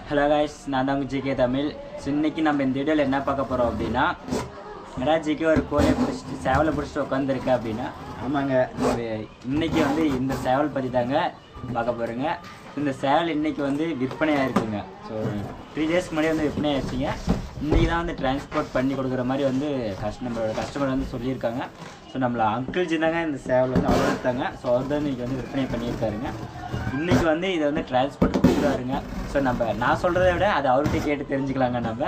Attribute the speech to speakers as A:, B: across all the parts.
A: Hello guys, நான் தான் உங்கள் ஜிகே தமிழ். ஸோ இன்றைக்கி நம்ம இந்த வீடியோவில் என்ன பார்க்க போகிறோம் அப்படின்னா, என்னடா ஜிகே ஒரு கோழியை பிடிச்சிட்டு சேவலை பிடிச்சிட்டு உட்காந்துருக்கேன் அப்படின்னா, ஆமாங்க, இன்றைக்கி வந்து இந்த சேவல் பற்றி தாங்க பார்க்க போகிறேங்க. இந்த சேவல் இன்றைக்கி வந்து விற்பனை ஆகிருக்குங்க. ஸோ 3 days முன்னாடி வந்து விற்பனை ஆகிடுச்சிங்க. இன்றைக்கி தான் வந்து டிரான்ஸ்போர்ட் பண்ணி கொடுக்குற மாதிரி வந்து கஸ்டமர் வந்து சொல்லியிருக்காங்க. ஸோ நம்மளை அங்கிள் ஜி தாங்க இந்த சேவல் வந்து அவர் எடுத்தாங்க. ஸோ அவர் தான் இன்றைக்கி வந்து விற்பனை பண்ணியிருக்காருங்க. இன்றைக்கி வந்து இதை வந்து டிரான்ஸ்போர்ட் கொடுக்குறாருங்க. ஸோ நான் சொல்கிறத விட அதை அவர்கிட்ட கேட்டு தெரிஞ்சுக்கலாங்க நம்ம.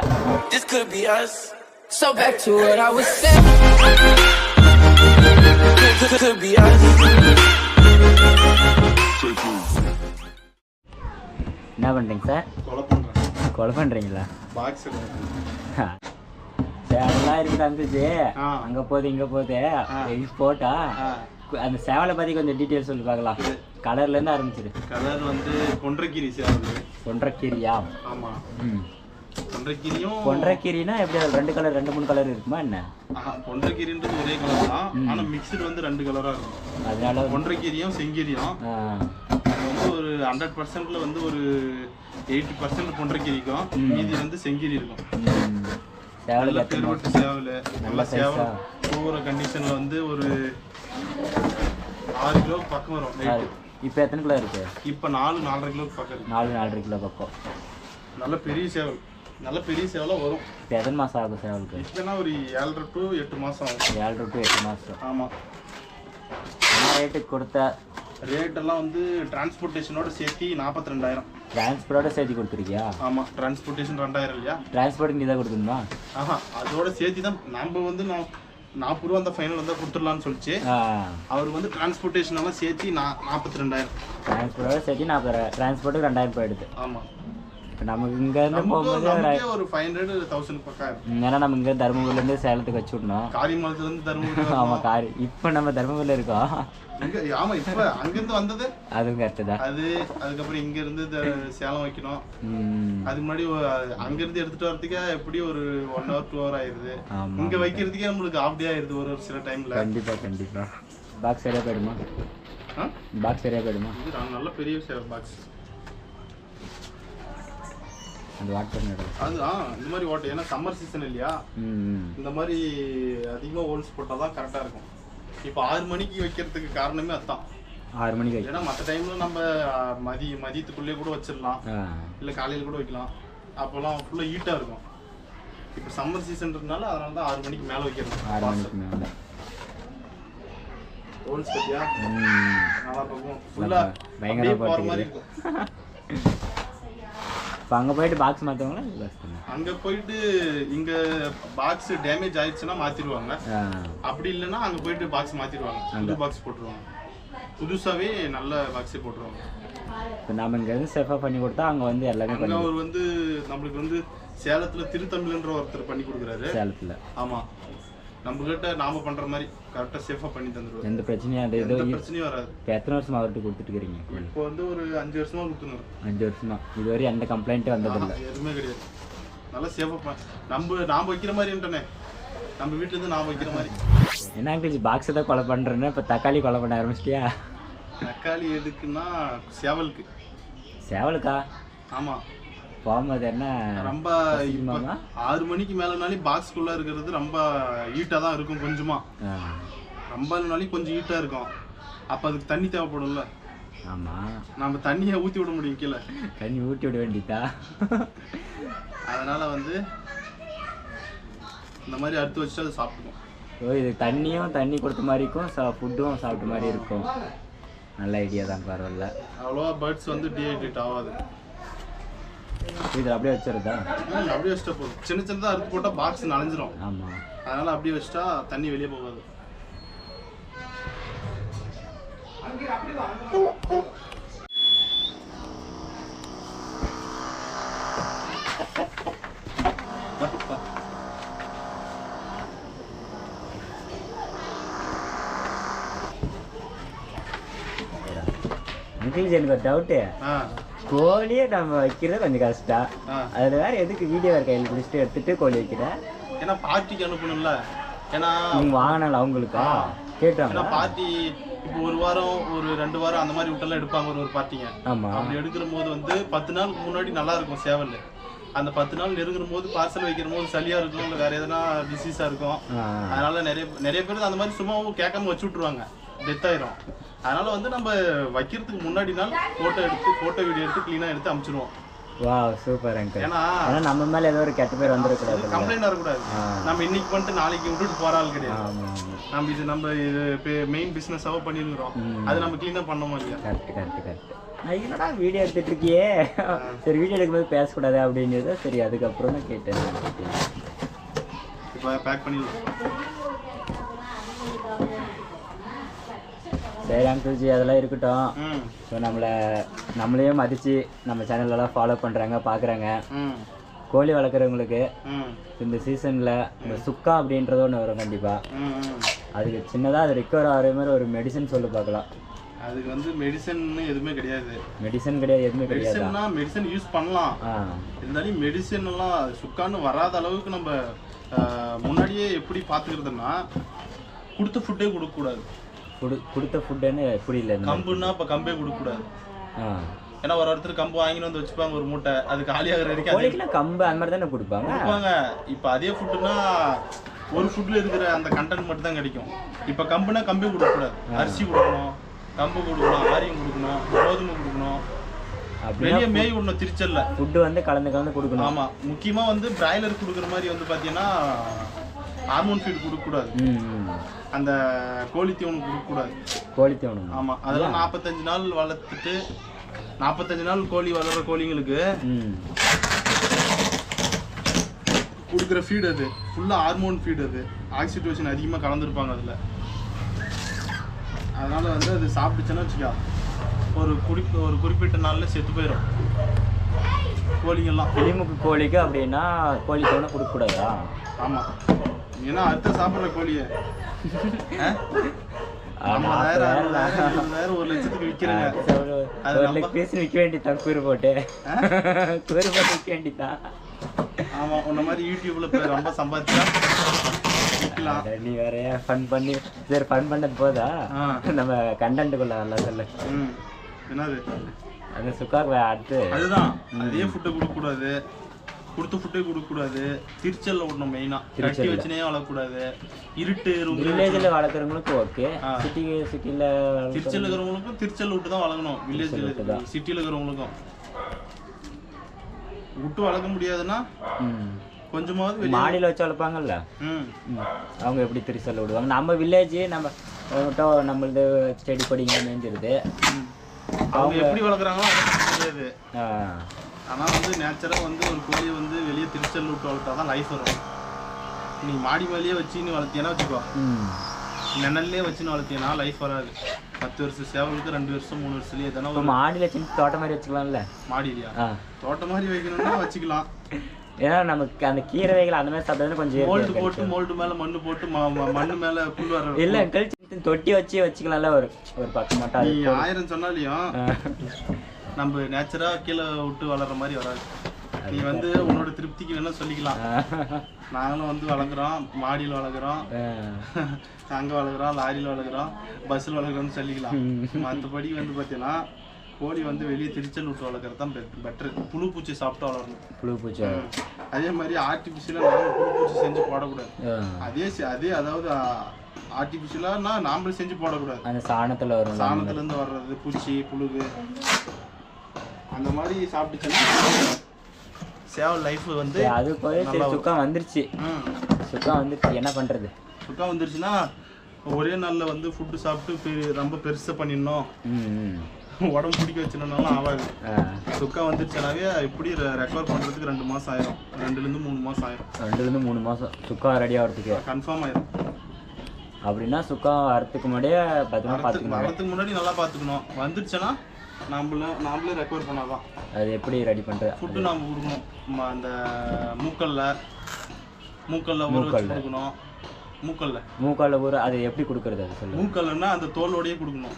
A: என்ன பண்ணுறீங்க சார்? கொலை பண்ணுறீங்களா? சேவலாம் இருக்குது அங்கிள்ஜி, அங்கே போகுது இங்கே போகுது போட்டா. அந்த சேவலை பற்றி கொஞ்சம் டீட்டெயில் சொல்லி பார்க்கலாம். கலர்லேருந்து ஆரம்பிச்சிரு.
B: கலர் வந்து கொன்றக்கீரி சேவல்.
A: கொன்றக்கீரியா?
B: ஆமாம்.
A: கொன்றக்கீரினா எப்படி? ரெண்டு கலர் 2-3 கலர் இருக்குமா என்ன?
B: கொன்றக்கீரின்றது ஒரே கலர் தான், ஆனால் மிக்சடு வந்து 2 கலராக இருக்கும். அதனால கொன்றக்கீரியும் செங்கீரியும் வந்து ஒரு 100%ல வந்து ஒரு 80% கொன்றக்கீரிக்கும், மீதி வந்து செங்கீரி இருக்கும். நல்ல பெருவட்டு சேவல், நல்ல சேவல். போகிற கண்டிஷனில் வந்து ஒரு 6 கிலோ பக்கம் வரும்.
A: இப்போ எத்தனை கிலோ இருக்கு?
B: இப்போ 4-4.5 கிலோ பக்கம் இருக்கு.
A: 4-4.5 கிலோ பக்கம்.
B: நல்ல பெரிய சேவல், நல்ல பெரிய சேவலாக வரும்.
A: இப்போ எத்தனை மாதம் ஆகும் சேவலுக்கு?
B: இப்போனா ஒரு 7 to 8 மாதம் ஆகும்.
A: 7 to 8 மாதம்.
B: ஆமாம்.
A: என்ன ரேட்டுக்கு கொடுத்த?
B: ரேட்டெல்லாம் வந்து டிரான்ஸ்போர்ட்டேஷனோட சேர்த்து 42,000.
A: டிரான்ஸ்போர்ட்டோட சேர்த்து கொடுத்துருக்கியா?
B: ஆமாம், டிரான்ஸ்போர்ட்டேஷன் 2,000 இல்லையா?
A: டிரான்ஸ்போர்ட் நீ தான் கொடுக்கணுமா?
B: அதோட சேர்த்து தான் நம்ம வந்து 40 ரூபா அந்த ஃபைனல் வந்து கொடுத்துடலான்னு சொல்லிச்சு. அவர் வந்து டிரான்ஸ்போர்ட்டேஷன் எல்லாம் சேர்த்து 42,000.
A: டிரான்ஸ்போர்ட்டோட சேர்த்து 40,000. டிரான்ஸ்போர்ட்டுக்கு 2,000 போயிடுது.
B: ஆமாம்.
A: நமக்கு இங்கேருந்து போகும்போது
B: ஒரு 500-1000 பக்கம்.
A: ஏன்னா நம்ம இங்கே தருமபுரிலேருந்து சேலத்துக்கு வச்சு விடணும்.
B: காரியமங்கலத்துலேருந்து தருமபுரி.
A: ஆமாம், இப்போ நம்ம தருமபுரியில் இருக்கோம்.
B: ஆமாம், இப்போ அங்கேருந்து வந்தது அதுவும்
A: கரெக்டு தான்.
B: அதுக்கப்புறம் இங்கேருந்து சேலம் வைக்கணும். அதுக்கு முன்னாடி அங்கேருந்து எடுத்துகிட்டு வரதுக்கே எப்படி ஒரு 1 hour 2 hour ஆயிடுது. இங்கே வைக்கிறதுக்கே நம்மளுக்கு ஆஃப் டே ஆயிடுது ஒரு சில டைமில்.
A: கண்டிப்பாக. பாக்ஸ் சரியாக போயிடுமா? பாக்ஸ் சரியாக போயிடுமா?
B: இது நல்ல பெரிய பாக்ஸ்.
A: அந்த வாட்டர்
B: அது இந்த மாதிரி ஓட்டை, ஏன்னா சம்மர் சீசன் இல்லையா, இந்த மாதிரி அதிகமாக ஹோல்ஸ் போட்டால் தான் கரெக்டாக இருக்கும். இப்போ 6 மணிக்கு வைக்கிறதுக்கு காரணமே அதுதான். 6 மணிக்கு, ஏன்னா மற்ற டைமில் நம்ம மதியத்துக்குள்ளேயே கூட வச்சிடலாம், இல்லை காலையில் கூட வைக்கலாம். அப்போல்லாம் ஃபுல்லாக ஹீட்டாக இருக்கும். இப்போ சம்மர் சீசன்றதுனால அதனால தான் 6 மணிக்கு மேலே வைக்கிறது. 6 மணிக்கு மேலே ஹோல்ஸ் பற்றியா நல்லா இருக்கும். ஃபுல்லாக பயங்கரமாக போகிற மாதிரி இருக்கும்.
A: இப்போ அங்கே போயிட்டு பாக்ஸ் மாற்றுவாங்களா?
B: அங்கே போயிட்டு இங்கே பாக்ஸ் டேமேஜ் ஆயிடுச்சுன்னா மாற்றிடுவாங்க. அப்படி இல்லைன்னா அங்கே போயிட்டு பாக்ஸ் மாற்றிடுவாங்க, புது பாக்ஸ் போட்டுருவாங்க. புதுசாகவே நல்ல பாக்ஸே போட்டுருவாங்க.
A: இப்போ நம்ம இங்கேருந்து சேஃபாக பண்ணி கொடுத்தா அங்கே வந்து எல்லாமே
B: அங்கே அவர் வந்து நம்மளுக்கு வந்து சேலத்தில் திருத்தமிழ்ன்ற ஒருத்தர் பண்ணி கொடுக்குறாரு.
A: சேலத்தில்.
B: ஆமாம், நம்மகிட்ட நாம பண்ணுற மாதிரி கரெக்டாக சேஃபாக பண்ணி தந்துடுவாங்க.
A: எந்த பிரச்சனையும்
B: பிரச்சனையும் வராது.
A: இப்போ எத்தனை வருஷமா அவர்கிட்ட கொடுத்துட்டு இருக்கிறீங்க?
B: இப்போ வந்து ஒரு 5 வருஷமா கொடுத்துருங்க.
A: 5 வருஷமா. இதுவரை எந்த கம்ப்ளைண்ட்டும் வந்ததில்லை?
B: எதுவுமே கிடையாது. நல்லா சேஃபாக நாம் வைக்கிற மாதிரின்ட்டனே, நம்ம வீட்டிலேருந்து நாம் வைக்கிற மாதிரி.
A: என்ன அங்கிள் பாக்ஸை தான் கொலை பண்ணுறேன்னா இப்போ தக்காளி கொலை பண்ண ஆரம்பிச்சிட்டியா?
B: தக்காளி எதுக்குன்னா சேவலுக்கு.
A: சேவலுக்கா? ஆமாம். போகும்போது என்ன
B: ரொம்ப 6 மணிக்கு மேலேனாலே பாக்ஸ்குள்ளே இருக்கிறது ரொம்ப ஹீட்டாக தான் இருக்கும். கொஞ்சமாக ரொம்ப நாளைக்கு கொஞ்சம் ஹீட்டாக இருக்கும். அப்போ அதுக்கு தண்ணி தேவைப்படும்ல.
A: ஆமாம்,
B: நம்ம தண்ணியை ஊற்றி விட முடியும், கீழே
A: தண்ணி ஊற்றி விட வேண்டியதா?
B: அதனால் வந்து இந்த மாதிரி அறுத்து வச்சுட்டு அதை சாப்பிட்டுக்கும்.
A: ஓ, இது தண்ணி கொடுத்த மாதிரி இருக்கும், ஃபுட்டும் சாப்பிட்ட மாதிரி இருக்கும். நல்ல ஐடியா தான், பரவாயில்ல.
B: அவ்வளோவா பேர்ட்ஸ் வந்து டீஹைட்ரேட் ஆகாது.
A: இதில் அப்படியே வச்சுருதா?
B: அப்படியே வச்சுட்டா போதும். சின்னதாக அறுத்து போட்டால் பாக்ஸ் நனைஞ்சிரும்.
A: ஆமாம்,
B: அதனால் அப்படியே வச்சுட்டா தண்ணி வெளியே போகாது.
A: எனக்கு ஒரு டவுட்டு. கோழியை நம்ம வைக்கிறது கொஞ்சம் கஷ்டம். அதில் வேற எதுக்கு வீடியோ வேறு கையில் பிடிச்சிட்டு எடுத்துட்டு கோழி வைக்கிறேன்?
B: ஏன்னா பார்ட்டிக்கு அனுப்பணும்ல. ஏன்னா
A: நீங்கள் வாங்கினால அவங்களுக்கா கேட்டாங்க.
B: ஏன்னா பார்ட்டி இப்போ ஒரு வாரம் ஒரு 2 வாரம் அந்த மாதிரி விட்டெல்லாம் எடுப்பாங்க ஒரு பார்ட்டிங்க. அப்படி எடுக்கிற போது வந்து 10 நாளுக்கு முன்னாடி நல்லா இருக்கும் சேவல். அந்த 10 நாள் நெருங்குற போது பார்சல் வைக்கிற போது சளியா இருக்கும், இல்லை வேற எதனா டிசீஸா இருக்கும். அதனால நிறைய பேர் அந்த மாதிரி சும்மாவும் கேட்காம வச்சு விட்டுருவாங்க, டெத் ஆயிரும். அதனால வந்து நம்ம வைக்கிறதுக்கு முன்னாடி நாள் போட்டோ வீடியோ எடுத்து கிளீனா எடுத்து அனுப்பிச்சிடுவோம்.
A: வா சூப்பர் அங்கிள். ஏன்னா நம்ம மேல ஏதோ ஒரு கெட்ட பேர் வந்துடக்கூடாது,
B: கம்ப்ளைண்ட் வரக்கூடாது. நம்ம இன்னைக்கு பண்ணிட்டு நாளைக்கு விட்டுட்டு போற ஆள் கிடையாது. நம்ம இது மெயின் பிசினஸாவோ பண்ணிருக்கிறோம், அது நம்ம கிளீனா பண்ணோமா இல்லையா?
A: கரெக்ட். என்னடா வீடியோ எடுத்துட்டு இருக்கியே, சரி வீடியோ எடுக்கும்போது பேசக்கூடாது அப்படிங்கிறது. சரி அதுக்கப்புறம் தான் கேட்டேன்.
B: இப்போ பேக் பண்ணிடலாம்.
A: சரி அங்கிள்ஜி அதெல்லாம் இருக்கட்டும். ஸோ நம்மளையும் மதித்து நம்ம சேனல்லலாம் ஃபாலோ பண்ணுறாங்க, பார்க்குறாங்க. கோழி வளர்க்குறவங்களுக்கு இந்த சீசனில் இந்த சுக்கா அப்படின்றது ஒன்று வரும் கண்டிப்பாக. அதுக்கு சின்னதாக அது ரிக்கவர் ஆகிற மாதிரி ஒரு மெடிசன் சொல்லி பார்க்கலாம்.
B: அதுக்கு வந்து மெடிசன் எதுவுமே கிடையாது.
A: எதுவுமே கிடையாது.
B: மெடிசன் யூஸ் பண்ணலாம், இருந்தாலும் மெடிசன் எல்லாம் சுக்கான்னு வராத அளவுக்கு நம்ம முன்னாடியே எப்படி பார்த்துக்கிறதுனா கொடுத்த ஃபுட்டே கொடுக்கக்கூடாது.
A: கொடுத்த ஃபுட்டுன்னு புரியல.
B: கம்புன்னா இப்போ கம்பே கொடுக்கக்கூடாது. ஏன்னா ஒருத்தர் கம்பு வாங்கிட்டு வந்து வச்சுப்பாங்க ஒரு மூட்டை, அது காலியாகிற வரைக்கும்
A: கம்பு அந்த மாதிரி தானே கொடுப்பாங்க.
B: இப்போ அதே ஃபுட்டுனா ஒரு ஃபுட்ல இருக்கிற அந்த கண்டென்ட் மட்டும் தான் கிடைக்கும். இப்போ கம்புனா கம்பே கொடுக்கக்கூடாது, அரிசி கொடுக்கணும், கம்பு கொடுக்கணும், ஆரியம் கொடுக்கணும், கோதுமை கொடுக்கணும், வெளியே மேய் விடணும். திருச்சல்ல
A: ஃபுட்டு வந்து கலந்து கொடுக்கணும்.
B: ஆமாம், முக்கியமாக வந்து பிராய்லர் கொடுக்குற மாதிரி வந்து பார்த்தீங்கன்னா ஹார்மோன் ஃபீட் கொடுக்கக்கூடாது. அந்த கோழி தீவனம் கொடுக்கக்கூடாது. ஆமாம், அதெல்லாம் 45 நாள் வளர்த்துட்டு 45 நாள் கோழி வளர்கிற கோழிங்களுக்கு கொடுக்குற ஃபீட் அது ஃபுல்லாக ஹார்மோன் ஃபீட். அது ஆக்சிடோஷன் அதிகமாக கலந்துருப்பாங்க அதில். அதனால் வந்து அது சாப்பிட்டுச்சுன்னா வச்சுக்கா ஒரு குறிப்பிட்ட நாளில் செத்து போயிடும் கோழிங்கெல்லாம்.
A: கிளிமுக்கு கோழிக்கு அப்படின்னா கோழி தீவனம் கொடுக்கக்கூடாதா?
B: ஆமாம், ஏன்னா அடுத்த சாப்பிட்ற கோழியை 50,000 1 லட்சத்துக்கு விற்கிறேங்க.
A: விற்க வேண்டியதான், கூறு போட்டு விற்க வேண்டியதான்.
B: ஆமாம், உன்ன மாதிரி யூடியூப்ல போய் ரொம்ப சம்பாதிச்சா விற்கலாம்.
A: நீ வேற ஃபன் பண்ணி சரி ஃபன் பண்ணது போதா, நம்ம கண்டென்ட்டுக்குள்ள நல்லா சொல்லு.
B: என்னது
A: அந்த சுக்காக்கு அடுத்து
B: அதுதான், அதே ஃபுட்டை கொடுக்கக்கூடாது, கொடுத்த ஃபுட்டே கொடுக்கக்கூடாது. திருச்சல்ல விடணும் மெயினாக, கட்டி வச்சுனே வளர்க்கக்கூடாது. இருட்டு
A: வில்லேஜில் வளர்க்குறவங்களுக்கு ஓகே, சிட்டியில்
B: திருச்சல் இருக்கிறவங்களுக்கும் திருச்சல் விட்டு தான் வளர்க்கணும். வில்லேஜில் சிட்டியில் இருக்கிறவங்களுக்கும் விட்டு வளர்க்க முடியாதுன்னா கொஞ்சமாவது
A: மாடியில் வச்சு வளர்ப்பாங்கல்ல, அவங்க எப்படி திருச்சல் விடுவாங்க. நம்ம வில்லேஜ் நம்மளது செடி கொடிங்க மேய்ஞ்சிருது,
B: அவங்க எப்படி வளர்க்குறாங்களோ தெரியாது. ஆனால் வந்து நேச்சராக வந்து ஒரு கோழியை வந்து வெளியே திருச்சல் விட்டு வளர்த்தா தான் லைஃப் வரும். நீ மாடி மேலேயே வச்சுன்னு வளர்த்தியனா வச்சுக்கோ, நிழல்லே வச்சுன்னு வளர்த்தியனா லைஃப் வராது. 10 வருஷம் சேவலுக்கு 2 வருஷம் 3 வருஷத்துலேயே எதனா ஒரு
A: மாடியில் சின்ன தோட்டம் மாதிரி வச்சுக்கலாம்ல.
B: மாடியிலையா? தோட்டம் மாதிரி வைக்கணும்னா வச்சுக்கலாம்.
A: ஏன்னா நமக்கு அந்த கீரை வகைகள் அந்த மாதிரி சாப்பிட்டா கொஞ்சம்
B: மோல்டு போட்டு மோல்டு மேலே மண்ணு போட்டு மண்ணு மேலே புல் வர
A: இல்லை அங்கிள், தொட்டி வச்சுக்கலாம்ல. ஒரு பக்கம் மட்டும்
B: நீ 1000 சொன்னாலையும் நம்ம நேச்சராக கீழே விட்டு வளர்கிற மாதிரி வராது. நீ வந்து உன்னோட திருப்திக்கு வேணா சொல்லிக்கலாம், நாங்களும் வந்து வளர்க்குறோம், மாடியில் வளர்க்குறோம், அங்கே வளர்க்குறோம், லாரியில் வளர்க்குறோம், பஸ்ஸில் வளர்க்குறோம்னு சொல்லிக்கலாம். மற்றபடி வந்து பார்த்தீங்கன்னா கோழி வந்து வெளியே திருச்சல் விட்டு வளர்க்குறது தான் பெட்ரு. புழு பூச்சி சாப்பிட்டு வளரணும்.
A: புழு பூச்சி
B: அதே மாதிரி ஆர்டிஃபிஷியலாக நாங்கள் புழு பூச்சி செஞ்சு போடக்கூடாது. அதே அதாவது ஆர்டிஃபிஷியலாக நாமளும் செஞ்சு போடக்கூடாது.
A: அந்த சாணத்தில் வரும்,
B: சாணத்துலேருந்து வர்றது பூச்சி புழுகு அந்த மாதிரி சாப்பிட்டுச்சுன்னா சேவல் லைஃப் வந்து
A: அது போய் சுக்கா வந்துருச்சு. சுக்கா வந்துருச்சு, என்ன பண்ணுறது?
B: சுக்கா வந்துருச்சுன்னா ஒரே நாளில் வந்து ஃபுட்டு சாப்பிட்டு ரொம்ப பெருசாக பண்ணிடணும், உடம்பு பிடிக்க வச்சுனாலும் ஆகாது. சுக்கா வந்துருச்சுனாவே எப்படி ரெக்கவர் பண்ணுறதுக்கு 2 மாதம் ஆயிரும், 2லேருந்து 3 மாதம் ஆயிரும்.
A: 2லேருந்து 3 மாதம் சுக்கா ரெடி ஆகிறதுக்கு
B: கன்ஃபார்ம் ஆயிரும்.
A: அப்படின்னா சுக்கா வரத்துக்கு முன்னாடியே
B: வரத்துக்கு முன்னாடி நல்லா பார்த்துக்கணும். வந்துருச்சுன்னா நாமளே ரெக்கவர் பண்ணாதான்.
A: அது எப்படி ரெடி பண்ணுறது?
B: ஃபுட்டு நாம் கொடுக்கணும். அந்த மூக்கல்ல ஊற வச்சு கொடுக்கணும்.
A: மூக்கல்ல ஊற அது எப்படி கொடுக்குறது? அது சொல்லு.
B: மூக்கல்னா அந்த தோலோடையே கொடுக்கணும்.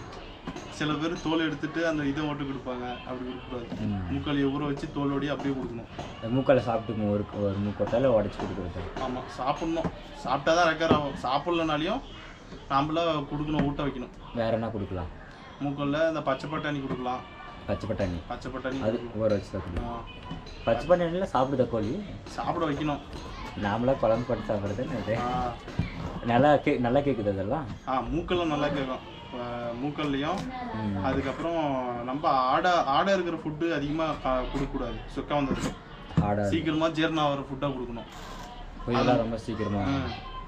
B: சில பேர் தோல் எடுத்துட்டு அந்த இதை மட்டும் கொடுப்பாங்க, அப்படி கொடுக்கக்கூடாது. மூக்கல்லையை ஊற வச்சு தோலோடையே அப்படியே கொடுக்கணும்.
A: மூக்கல்ல சாப்பிட்டுக்கணும், ஒரு மூக்கத்தால் உடச்சி கொடுக்குறது.
B: ஆமாம், சாப்பிட்ணும். சாப்பிட்டா தான் ரெக்கவர் ஆகும். சாப்பிட்லனாலையும் நாமளாம் கொடுக்கணும், ஊட்ட வைக்கணும்.
A: வேறு என்ன கொடுக்கலாம்?
B: மூக்கல்ல இந்த பச்சை பட்டாணி கொடுக்கலாம்.
A: பச்சை பட்டாணி அது ஊற வச்சு தான் கொடுக்கலாம். பச்சை பட்டாணியில் சாப்பிடுதா கோழி?
B: சாப்பிட வைக்கணும்.
A: நாமளாக குழம்பு போட்டு சாப்பிட்றது நல்லா கேட்குது அதெல்லாம்.
B: மூக்கெல்லாம் நல்லா கேட்கும். மூக்கல்லையும் அதுக்கப்புறம் நம்ம ஆடை இருக்கிற ஃபுட்டு அதிகமாக கொடுக்கக்கூடாது. சுக்கா வந்தது சீக்கிரமாக ஜீரணம் ஆகிற ஃபுட்டாக கொடுக்கணும்.
A: இதெல்லாம் ரொம்ப சீக்கிரமாக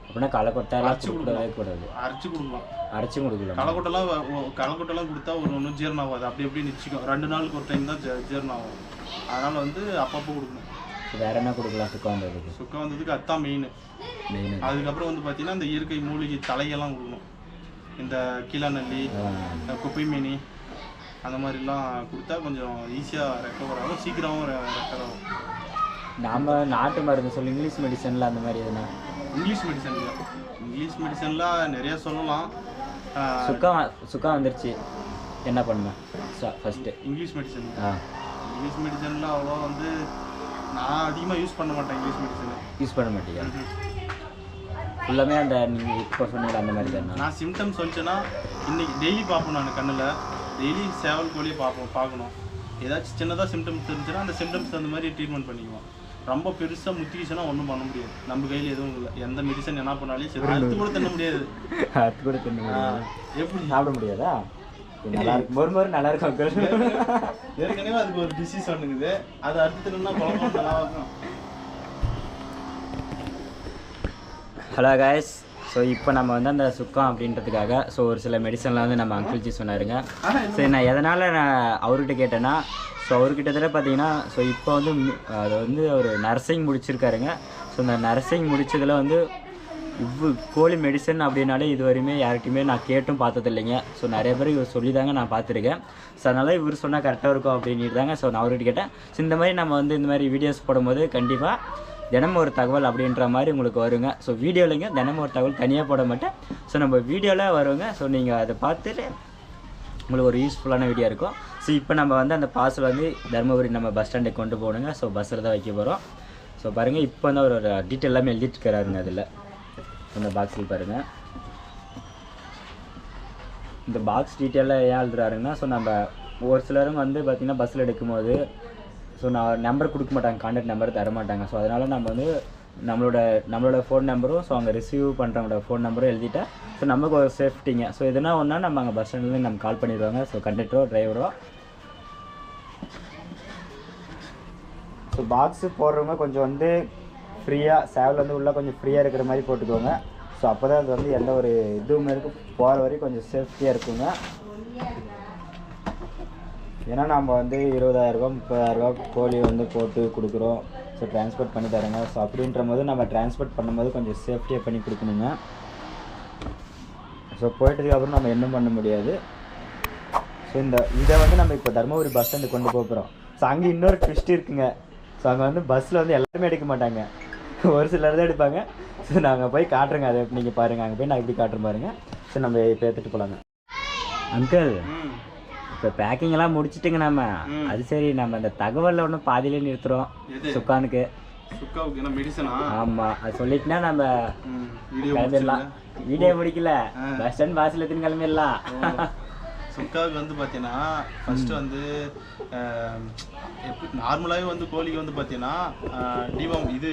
A: அப்படின்னா களைக்கொட்டை கொடுக்கவே கூடாது.
B: அரைச்சி கொடுக்கலாம்.
A: அரைச்சும் கொடுக்கலாம்.
B: களைக்கொட்டெல்லாம் கொடுத்தா ஒன்றும் ஜீரணம் ஆகாது. அப்படி எப்படி நிச்சயம் 2 நாளுக்கு ஒரு டைம் தான் ஜீரணம் ஆகும். அதனால் வந்து அப்பப்போ கொடுக்கணும்.
A: வேறு என்ன கொடுக்கலாம் சுக்கா வந்ததுக்கு?
B: சுக்கா வந்ததுக்கு அதுதான் மெயின். அதுக்கப்புறம் வந்து பார்த்தீங்கன்னா இந்த இயற்கை மூலிகை தலையெல்லாம் கொடுக்கணும். இந்த கீழாநெல்லி, குப்பை மீனி அந்த மாதிரிலாம் கொடுத்தா கொஞ்சம் ஈஸியாக ரெக்கவர் ஆகும், சீக்கிரமாகவும் ரெக்கவர் ஆகும்.
A: நாம் நாட்டு மருந்து சொல்லி இங்கிலீஷ் மெடிசனில் அந்த மாதிரி எதுனா?
B: இங்கிலீஷ் மெடிசனில் நிறையா சொல்லலாம்.
A: சுக்கா வந்துருச்சு என்ன பண்ணுவேன் ஃபஸ்ட்டு?
B: இங்கிலீஷ் மெடிசனில் அவ்வளோ வந்து நான் அதிகமாக யூஸ் பண்ண மாட்டேன். இங்கிலீஷ் மெடிசன்
A: யூஸ் பண்ண மாட்டீங்க? ஃபுல்லாமே அந்த நீங்கள் இப்போ சொன்னீங்க அந்த மாதிரி தானே? நான்
B: சிம்டம்ஸ் வந்துச்சுன்னா இன்றைக்கி டெய்லி பார்ப்போம். நான் கண்ணில் டெய்லி சேவல் கோழியை பார்க்கணும். ஏதாச்சும் சின்னதாக சிம்டம்ஸ் இருந்துச்சுன்னா அந்த சிம்டம்ஸ் அந்த மாதிரி ட்ரீட்மெண்ட் பண்ணிக்குவோம். ரொம்ப பெருசாக முத்திக்கிச்சுன்னா ஒன்றும் பண்ண முடியாது. நம்ம கையில் எதுவும் இல்லை. எந்த மெடிசன் என்ன பண்ணாலும் சரி அறுத்து கூட தின்ன முடியாது.
A: எப்படி சாப்பிட முடியாதா? நல்லா இருக்கும். ஒரு நல்லா இருக்கும்.
B: ஏற்கனவே அதுக்கு ஒரு டிசீஸ் ஒன்றுக்குது. அதை அறுத்துனா குழம்பு நல்லா இருக்கும்.
A: ஹலோ காய்ஸ், ஸோ இப்போ நம்ம வந்து அந்த சுக்கம் அப்படின்றதுக்காக ஒரு சில மெடிசன்லாம் வந்து நம்ம அங்கிள்ஜி சொன்னாருங்க. சரி, நான் எதனால் நான் அவர்கிட்ட கேட்டேன்னா அவர்கிட்ட பார்த்தீங்கன்னா இப்போ வந்து அது வந்து அவர் நர்சிங் முடிச்சிருக்காருங்க. இந்த நர்சிங் முடித்ததில் வந்து கோழி மெடிசன் அப்படின்னாலே இது வரையுமே யார்கிட்டையுமே நான் கேட்டும் பார்த்தது இல்லைங்க. நிறைய பேர் இவர் சொல்லி தாங்க நான் பார்த்துருக்கேன். அதனால் இவர் சொன்னால் கரெக்டாக இருக்கும் அப்படின்ட்டு தாங்க நான் அவர்கிட்ட கேட்டேன். இந்த மாதிரி நம்ம வந்து இந்த மாதிரி வீடியோஸ் போடும்போது கண்டிப்பாக தினமும் ஒரு தகவல் அப்படின்ற மாதிரி உங்களுக்கு வருங்க. வீடியோவில்ங்க தினமும் ஒரு தகவல் தனியாக போட மாட்டேன். நம்ம வீடியோவில் வருங்க. நீங்கள் அதை பார்த்துட்டு உங்களுக்கு ஒரு யூஸ்ஃபுல்லான வீடியோ இருக்கும். இப்போ நம்ம வந்து அந்த பார்சல் வந்து தருமபுரி நம்ம பஸ் ஸ்டாண்டுக்கு கொண்டு போகணுங்க. பஸ்ஸில் தான் வைக்க போகிறோம். பாருங்கள், இப்போ வந்து ஒரு டீட்டெயில் எல்லாமே எழுதிட்டு இருக்கிறாருங்க. அதில் இந்த பாக்ஸில் பாருங்கள், இந்த பாக்ஸ் டீட்டெயிலாக ஏன் எழுதுறாருங்கன்னா நம்ம ஒரு சிலரும் வந்து பார்த்திங்கன்னா பஸ்ஸில் எடுக்கும்போது நான் நம்பர் கொடுக்க மாட்டாங்க, கான்டாக்ட் நம்பர் தர மாட்டாங்க. அதனால் நம்ம வந்து நம்மளோட ஃபோன் நம்பரும் அங்கே ரிசீவ் பண்ணுறவங்களோட ஃபோன் நம்பரும் எழுதிட்டேன். நமக்கு ஒரு சேஃப்டிங்க. எதுனா ஒன்றா நம்ம அங்கே பஸ் ஸ்டாண்ட்லேருந்து நம்ம கால் பண்ணிடுவாங்க. கண்டக்டரோ டிரைவரோ. பாக்ஸு போடுறவங்க கொஞ்சம் வந்து ஃப்ரீயாக சேவல் வந்து உள்ளே கொஞ்சம் ஃப்ரீயாக இருக்கிற மாதிரி போட்டுக்கோங்க. அப்போ தான் அது வந்து எந்த ஒரு இதுவுமே இருக்கும், போகிற வரைக்கும் கொஞ்சம் சேஃப்டியாக இருக்குங்க. ஏன்னா நம்ம வந்து 20,000 30,000 கோழி வந்து போட்டு கொடுக்குறோம். ட்ரான்ஸ்போர்ட் பண்ணி தரேங்க. அப்படின்ற போது நம்ம ட்ரான்ஸ்போர்ட் பண்ணும்போது கொஞ்சம் சேஃப்டியாக பண்ணி கொடுக்கணுங்க. போயிட்டதுக்கப்புறம் நம்ம என்ன பண்ண முடியாது. இதை வந்து நம்ம இப்போ தருமபுரி பஸ் ஸ்டாண்டு கொண்டு போகிறோம். அங்கே இன்னொரு ட்விஸ்ட் இருக்குங்க. அங்கே வந்து பஸ்ஸில் வந்து எல்லாருமே எடுக்க மாட்டாங்க, ஒரு சிலர் தான் எடுப்பாங்க. நாங்கள் போய் காட்டுறேங்க. அதை நீங்கள் பாருங்கள். அங்கே போய் நான் எப்படி காட்டுறேன் பாருங்கள். நம்ம இப்போ எடுத்துகிட்டு போகலாங்க. அங்கிள், இப்போ பேக்கிங்கெல்லாம் முடிச்சுட்டுங்க நம்ம. அது சரி, நம்ம அந்த தகவலில் ஒன்றும் பாதியிலே நிறுத்துகிறோம். சுக்கானுக்கு ஆமாம், அது சொல்லிட்டுனா நம்ம கிளம்பிடலாம். வீடியோ பிடிக்கல, பஸ் ஸ்டாண்ட் வாசல் எத்தனை கிளம்பிடலாம்.
B: சுக்காவுக்கு வந்து பார்த்தீங்கன்னா ஃபஸ்ட்டு வந்து நார்மலாகவே வந்து கோழிக்கு வந்து பார்த்தீங்கன்னா இது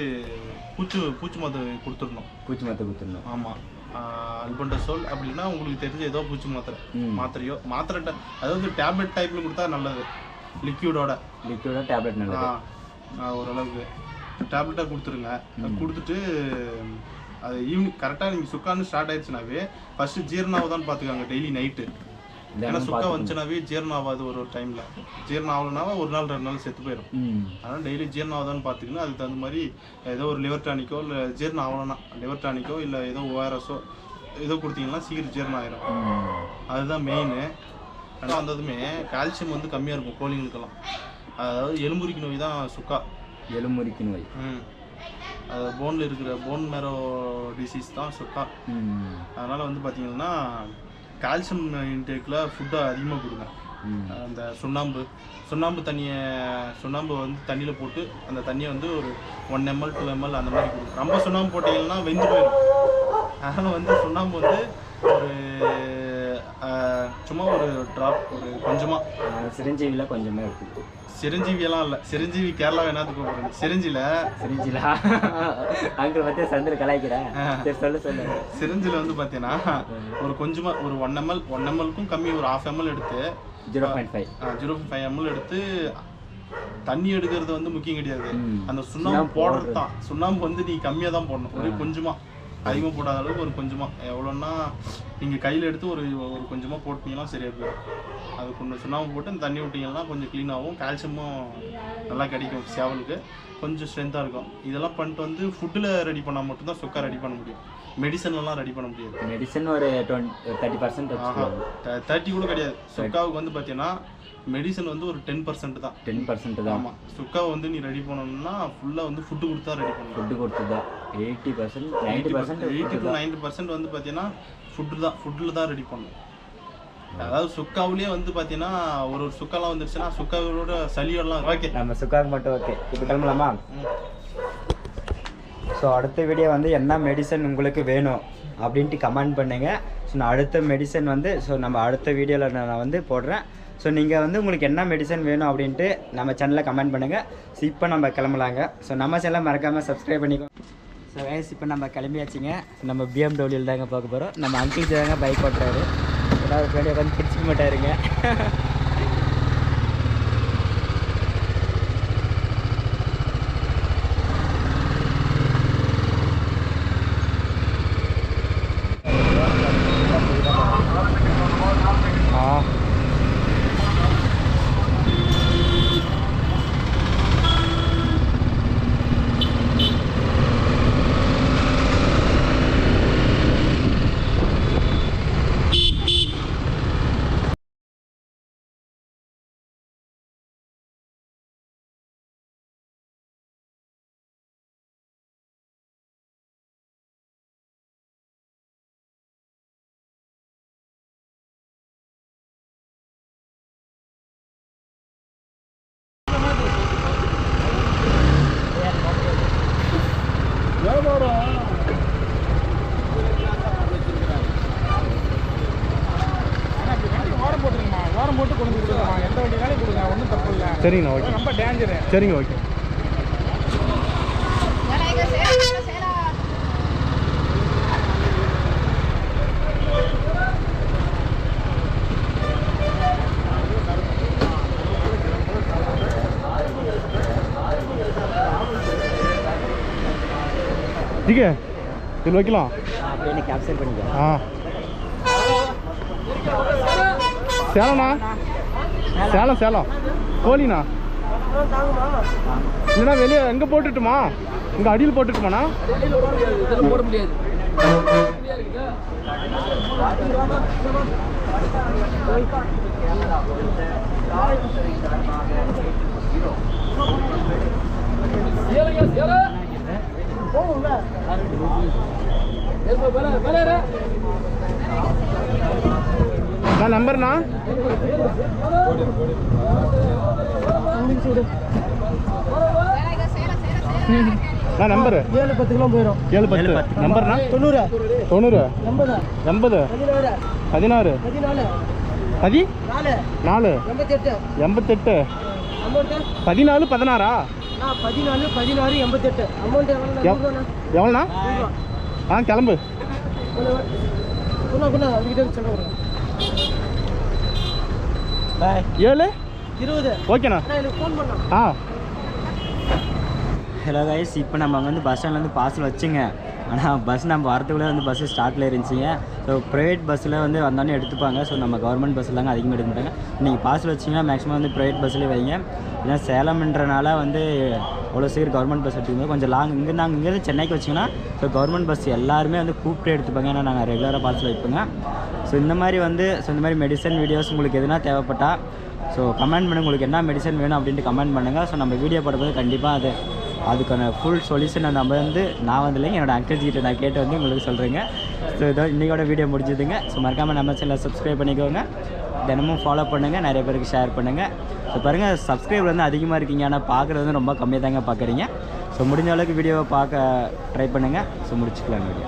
B: பூச்சி மருந்து கொடுத்துடணும். ஆமாம், அல்பண்டசோல் அப்படின்னா உங்களுக்கு தெரிஞ்ச ஏதோ பூச்சி மாத்திரையோ அதாவது டேப்லெட் டைப்பில் கொடுத்தா நல்லது. லிக்யூடோட
A: டேப்லெட் நல்லது.
B: ஓரளவுக்கு டேப்லெட்டாக கொடுத்துருங்க. கொடுத்துட்டு அது ஈவினிங் கரெக்டாக நீங்கள் சுக்கான்னு ஸ்டார்ட் ஆயிடுச்சுனாவே ஃபஸ்ட்டு ஜீரணாவதான்னு பார்த்துக்காங்க டெய்லி நைட்டு. ஏன்னா சுக்கா வந்துச்சுனாவே ஜீரணம் ஆகாது. ஒரு டைமில் ஜீரணம் ஆகலனாவே 1 நாள் 2 நாள் செத்து போயிடும். அதனால் டெய்லி ஜீரணம் ஆகுதான்னு பார்த்துக்கணும். அதுக்கு தகுந்த மாதிரி ஏதோ ஒரு லிவர் டானிக்கோ இல்லை ஜீரணம் ஆகலன்னா லிவர் டானிக்கோ இல்லை ஏதோ ORSஓ ஏதோ கொடுத்தீங்கன்னா சீக்கிரம் ஜீரணம் ஆகிடும். அதுதான் மெயின். ஆனால் வந்ததுமே கால்சியம் வந்து கம்மியாக இருக்கும் கோழிங்களுக்கெல்லாம். அதாவது எலும்புரிக்கு நோய் தான் சுக்கா.
A: எலும்புரிக்கு நோய்
B: அது போனில் இருக்கிற போன் மேரோ டிசீஸ் தான் சுக்கா. அதனால் வந்து பார்த்தீங்கன்னா கால்சியம் இன்டேக்கில் ஃபுட்டை அதிகமாக கொடுங்க. அந்த சுண்ணாம்பு வந்து தண்ணியில் போட்டு அந்த தண்ணியை வந்து ஒரு 1 ml 2 ml அந்த மாதிரி கொடுக்கும். ரொம்ப சுண்ணாம்பு போட்டிங்கன்னா வெந்து போயிடும். அதனால் வந்து சுண்ணாம்பு வந்து ஒரு சும்மா ஒரு ட்ராப் ஒரு கொஞ்சமாக
A: சிரஞ்சீவியில் கொஞ்சமாக இருக்குது.
B: சிரஞ்சீவியெல்லாம் இல்லை, சிரஞ்சீவி கேரளா என்னத்துக்கு போகிறேன். சிரஞ்சியில்
A: அங்கே பார்த்து சந்தில் கலாய்க்கிறேன். சொல்லு.
B: சிரஞ்சில் வந்து பார்த்தீங்கன்னா ஒரு கொஞ்சமாக ஒரு 1 ml 1 mlக்கும் கம்மி ஒரு 1/2 ml எடுத்து 0.5 ml எடுத்து தண்ணி எடுக்கிறது வந்து முக்கியம் கிடையாது. அந்த சுண்ணாம்பு போடுறது தான். சுண்ணாம்பு வந்து நீ கம்மியாக தான் போடணும். ஒரு கொஞ்சமாக, அதிகமாக போடாத அளவுக்கு ஒரு கொஞ்சமாக. எவ்வளோன்னா நீங்கள் கையில் எடுத்து ஒரு கொஞ்சமாக போட்டிங்கன்னா சரியாக போயிடும். அது கொஞ்சம் சுண்ணாம்பு போட்டு அந்த தண்ணி விட்டிங்கன்னா கொஞ்சம் க்ளீனாகவும் கால்சியமும் நல்லா கிடைக்கும். சேவலுக்கு கொஞ்சம் ஸ்ட்ரென்த்தாக இருக்கும். இதெல்லாம் பண்ணிட்டு வந்து ஃபுட்டில் ரெடி பண்ணால் மட்டும்தான் சுக்கா ரெடி பண்ண முடியும். மெடிசன்லாம் ரெடி பண்ண முடியாது.
A: மெடிசன் ஒரு 30%
B: 30 கூட கிடையாது. சுக்காவுக்கு வந்து பார்த்தீங்கன்னா மெடிசன் வந்து ஒரு 10% தான்.
A: 10% தான்.
B: ஆமாம். சுக்காவை வந்து நீ ரெடி பண்ணணும்னா ஃபுல்லாக வந்து ஃபுட்டு கொடுத்தா ரெடி பண்ணணும்.
A: ஃபுட்டு கொடுத்து தான் 80%
B: 90% வந்து பார்த்தீங்கன்னா ஃபுட்டில் தான் ரெடி பண்ணணும். அதாவது சுக்காவிலேயே வந்து பார்த்தீங்கன்னா ஒரு சுக்காலாம் வந்துருச்சுன்னா சுக்காவோட சளியோடலாம் ஓகே.
A: நம்ம சுக்காவுக்கு மட்டும் ஓகே. இப்போ கிளம்பலாமா? ஸோ அடுத்த வீடியோ வந்து என்ன மெடிசன் உங்களுக்கு வேணும் அப்படின்ட்டு கமெண்ட் பண்ணுங்கள். ஸோ நான் அடுத்த மெடிசன் வந்து நம்ம அடுத்த வீடியோவில் நான் வந்து போடுறேன். ஸோ நீங்கள் வந்து உங்களுக்கு என்ன மெடிசன் வேணும் அப்படின்ட்டு நம்ம சேனலில் கமெண்ட் பண்ணுங்கள். ஸோ இப்போ நம்ம கிளம்பலாங்க. ஸோ நம்ம சேனலை மறக்காமல் சப்ஸ்கிரைப் பண்ணிக்கோ. ஸோ கைஸ் இப்போ நம்ம கிளம்பியாச்சுங்க. நம்ம BMW தாங்க பார்க்க போகிறோம். நம்ம அங்கிள் தாங்க பைக் ஓட்டுறாரு. ஏதாவது பின்னாடி உட்காந்து பிடிச்சிக்க மாட்டாருங்க.
B: சரிங்கண்ணா ஓகே. ரொம்ப டேஞ்சரு. சரிங்க ஓகே. ஜிகே இது வைக்கலாம்.
A: அப்படியே கேப்சர் பண்ணிக்கோ.
B: சேலம்ண்ணா, சேலம் கோழிண்ணா. இல்லைண்ணா வெளியே எங்கே போட்டுட்டுமா? இங்கே அடியில் போட்டுட்டுமாண்ணா? போட முடியாது. நான் நம்பர்ண்ணா நான் நம்பரு 710 கிலோ போயிடும். 710 நம்பர்ண்ணா 90 80 16 14 88 14 16 88 அமௌண்ட் எவ்வளோண்ணா? கிளம்பு. பாய். 7 20 ஓகேண்ணா.
A: ஹலோ கைஸ், இப்போ நம்ம வந்து பஸ் ஸ்டாண்ட்லேருந்து பார்சல் வச்சுங்க. ஆனால் பஸ் நம்ம வரத்துக்குள்ளே வந்து பஸ்ஸு ஸ்டார்ட்டில் இருந்துச்சுங்க. ஸோ ப்ரைவேட் பஸ்ஸில் வந்து வந்தாலும் எடுத்துப்பாங்க. ஸோ நம்ம கவர்மெண்ட் பஸ்ஸில் தாங்க அதிகமாக எடுக்க மாட்டாங்க. நீங்கள் பார்சல் வச்சிங்கன்னா மேக்ஸிமம் வந்து ப்ரைவேட் பஸ்ஸில் வைங்க. ஏன்னா சேலம்ன்றனால வந்து அவ்வளோ சீக்கிரம் கவர்மெண்ட் பஸ் எடுத்துக்கோங்க. கொஞ்சம் லாங் இங்கேருந்து சென்னைக்கு வச்சிங்கன்னா ஸோ கவர்மெண்ட் பஸ் எல்லாருமே வந்து கூப்பிட்டு எடுத்துப்பாங்க. ஏன்னா நாங்கள் ரெகுலராக பார்சல் வைப்போங்க. ஸோ இந்த மாதிரி மெடிசன் வீடியோஸ் உங்களுக்கு எதுனா தேவைப்பட்டால் ஸோ கமெண்ட் பண்ணுங்கள். உங்களுக்கு என்ன மெடிசன் வேணும் அப்படின்ட்டு கமெண்ட் பண்ணுங்கள். ஸோ நம்ம வீடியோ போடும்போது கண்டிப்பாக அதுக்கான ஃபுல் சொல்யூஷன் நம்ம வந்து நான் வந்து இல்லைங்க, என்னோடய அங்கிள்ஸ் கிட்ட நான் கேட்டு வந்து உங்களுக்கு சொல்கிறேங்க. ஸோ இதோ இன்றைக்கோட வீடியோ முடிஞ்சுதுங்க. ஸோ மறக்காமல் நம்ம சேனலை சப்ஸ்கிரைப் பண்ணிக்கோங்க. தினமும் ஃபாலோ பண்ணுங்கள், நிறைய பேருக்கு ஷேர் பண்ணுங்கள். ஸோ பாருங்கள், சப்ஸ்கிரைபர் வந்து அதிகமாக இருக்கீங்க, ஆனால் பார்க்குறது வந்து ரொம்ப கம்மியாக தாங்க பார்க்குறீங்க. ஸோ முடிஞ்ச அளவுக்கு வீடியோவை பார்க்க ட்ரை பண்ணுங்கள். ஸோ முடிச்சுக்கலாம் வீடியோ.